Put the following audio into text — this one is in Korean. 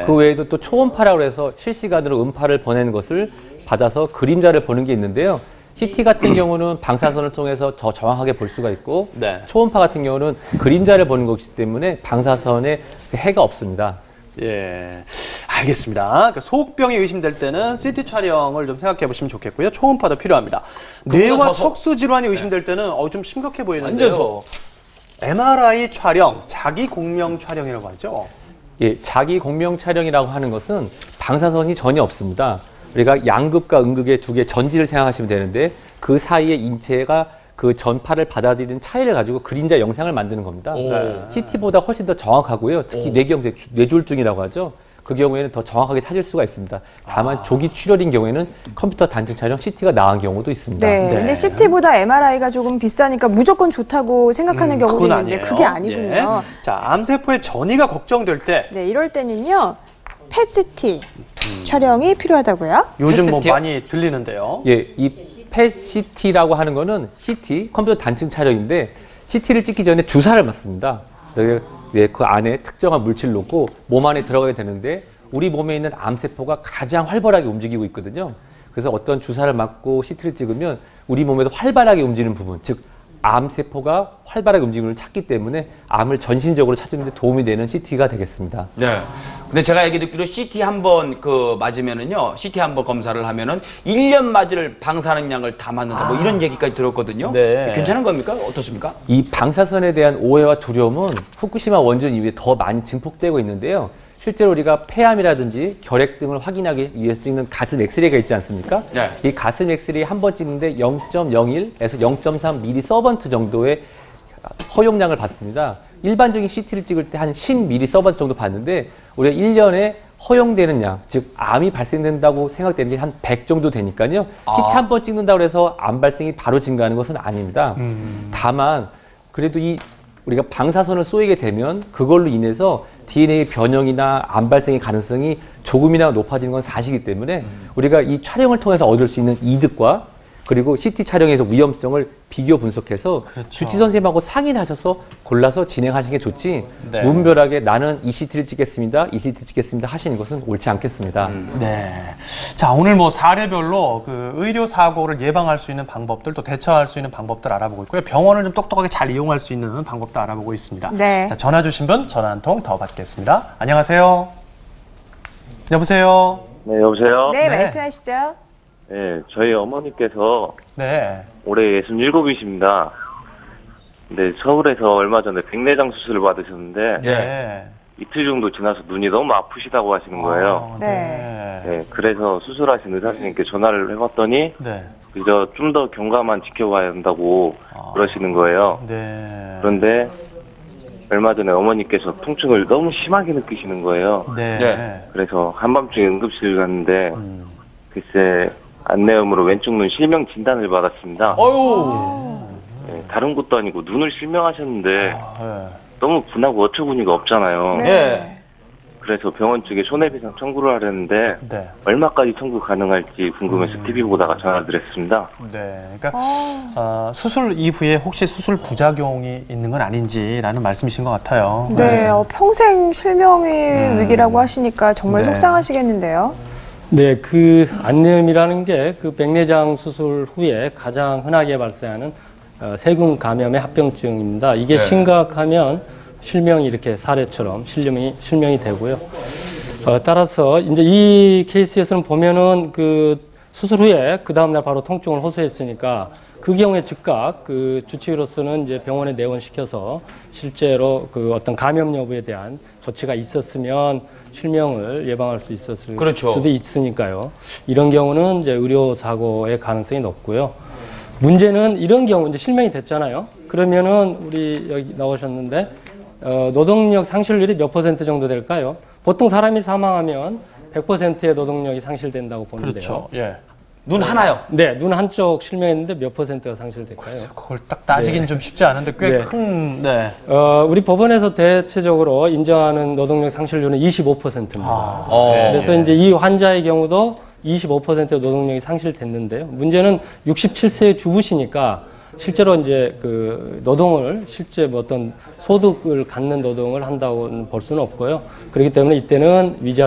그 외에도 또 초음파라고 해서 실시간으로 음파를 보내는 것을 받아서 그림자를 보는 게 있는데요. CT 같은 경우는 방사선을 통해서 더 정확하게 볼 수가 있고 네. 초음파 같은 경우는 그림자를 보는 것이기 때문에 방사선에 해가 없습니다. 예, 알겠습니다. 그러니까 소옥병이 의심될 때는 CT 촬영을 좀 생각해 보시면 좋겠고요. 초음파도 필요합니다. 뇌와 척수 질환이 의심될 때는 좀 심각해 보이는데요. MRI 촬영, 자기 공명 촬영이라고 하죠. 예, 자기 공명 촬영이라고 하는 것은 방사선이 전혀 없습니다. 우리가 양극과 음극의 두 개의 전지를 생각하시면 되는데 그 사이에 인체가 그 전파를 받아들이는 차이를 가지고 그림자 영상을 만드는 겁니다. CT보다 훨씬 더 정확하고요. 특히 뇌졸중이라고 하죠. 그 경우에는 더 정확하게 찾을 수가 있습니다. 다만 조기 출혈인 경우에는 컴퓨터 단층 촬영 CT가 나은 경우도 있습니다. 네. 근데 CT보다 MRI가 조금 비싸니까 무조건 좋다고 생각하는 경우도 있는데 아니에요. 그게 아니군요. 예. 자, 암세포의 전이가 걱정될 때 네, 이럴 때는요. 펫CT 촬영이 필요하다고요? 요즘 뭐 많이 들리는데요. 예, 이 펫CT라고 하는 거는 CT, 컴퓨터 단층 촬영인데 CT를 찍기 전에 주사를 맞습니다. 그 안에 특정한 물질을 놓고 몸 안에 들어가게 되는데 우리 몸에 있는 암세포가 가장 활발하게 움직이고 있거든요. 그래서 어떤 주사를 맞고 CT를 찍으면 우리 몸에서 활발하게 움직이는 부분, 즉 암세포가 활발하게 움직임을 찾기 때문에 암을 전신적으로 찾는 데 도움이 되는 CT가 되겠습니다. 네. 근데 제가 얘기 듣기로 CT 한번 맞으면은요, CT 한번 검사를 하면은 1년 맞을 방사능 양을 다 맞는다. 뭐 이런 얘기까지 들었거든요. 네. 괜찮은 겁니까? 어떻습니까? 이 방사선에 대한 오해와 두려움은 후쿠시마 원전 이후에 더 많이 증폭되고 있는데요. 실제로 우리가 폐암이라든지 결핵 등을 확인하기 위해서 찍는 가슴 엑스레이가 있지 않습니까? 네. 이 가슴 엑스레이 한 번 찍는데 0.01에서 0.3 미리서번트 정도의 허용량을 받습니다. 일반적인 CT를 찍을 때 한 10 미리서번트 정도 받는데 우리가 1년에 허용되는 양, 즉 암이 발생된다고 생각되는 게 한 100 정도 되니까요. CT 한 번 찍는다고 해서 암 발생이 바로 증가하는 것은 아닙니다. 다만 그래도 우리가 방사선을 쏘이게 되면 그걸로 인해서 DNA 변형이나 암 발생의 가능성이 조금이나마 높아지는 건 사실이기 때문에 우리가 이 촬영을 통해서 얻을 수 있는 이득과 그리고 CT 촬영에서 위험성을 비교 분석해서 주치 선생님하고 상의를 하셔서 골라서 진행하시는 게 좋지 무분별하게 나는 이 CT를 찍겠습니다, 이 CT 찍겠습니다 하시는 것은 옳지 않겠습니다. 네. 자, 오늘 뭐 사례별로 그 의료 사고를 예방할 수 있는 방법들 또 대처할 수 있는 방법들 알아보고 있고요. 병원을 좀 똑똑하게 잘 이용할 수 있는 방법도 알아보고 있습니다. 네. 자, 전화 주신 분 전화 한 통 더 받겠습니다. 안녕하세요. 여보세요. 네, 여보세요? 네, 네. 말씀하시죠. 네, 저희 어머니께서 네. 올해 67이십니다. 근데 서울에서 얼마 전에 백내장 수술을 받으셨는데 네. 이틀 정도 지나서 눈이 너무 아프시다고 하시는 거예요. 아, 네. 네, 그래서 수술하신 의사 선생님께 전화를 해봤더니 네. 그저 좀 더 경과만 지켜봐야 한다고 그러시는 거예요. 네. 그런데 얼마 전에 어머니께서 통증을 너무 심하게 느끼시는 거예요. 네. 네. 그래서 한밤중에 응급실 갔는데 음. 글쎄 안내음으로 왼쪽 눈 실명 진단을 받았습니다. 어유. 네, 다른 것도 아니고 눈을 실명하셨는데 네. 너무 분하고 어처구니가 없잖아요. 네. 네. 그래서 병원 측에 손해배상 청구를 하려는데 네. 얼마까지 청구 가능할지 궁금해서 TV 보다가 전화드렸습니다. 네. 그러니까 수술 이후에 혹시 수술 부작용이 있는 건 아닌지라는 말씀이신 것 같아요. 네, 평생 실명의 위기라고 하시니까 정말 네. 속상하시겠는데요. 네, 그 안내음이라는 게 그 백내장 수술 후에 가장 흔하게 발생하는 세균 감염의 합병증입니다. 이게 네. 심각하면 실명이 이렇게 사례처럼 실명이 되고요. 따라서 이제 이 케이스에서는 보면은 그 수술 후에 그 다음날 바로 통증을 호소했으니까 그 경우에 즉각 그 주치의로서는 이제 병원에 내원시켜서 실제로 그 어떤 감염 여부에 대한 조치가 있었으면 실명을 예방할 수 있었을 그렇죠. 수도 있으니까요. 이런 경우는 이제 의료 사고의 가능성이 높고요. 문제는 이런 경우 이제 실명이 됐잖아요. 그러면은 우리 여기 나오셨는데 노동력 상실률이 몇 % 정도 될까요? 보통 사람이 사망하면 100%의 노동력이 상실된다고 보는데요. 그렇죠. 예. 눈 하나요? 네, 눈 한쪽 실명했는데 몇 %가 상실될까요? 그걸 딱 따지긴 좀 쉽지 않은데 꽤 네. 큰, 네. 우리 법원에서 대체적으로 인정하는 노동력 상실률은 25%입니다. 그래서 이제 이 환자의 경우도 25%의 노동력이 상실됐는데요. 문제는 67세의 주부시니까 실제로 이제 그 노동을 실제 뭐 어떤 소득을 갖는 노동을 한다고 볼 수는 없고요. 그렇기 때문에 이때는 위자료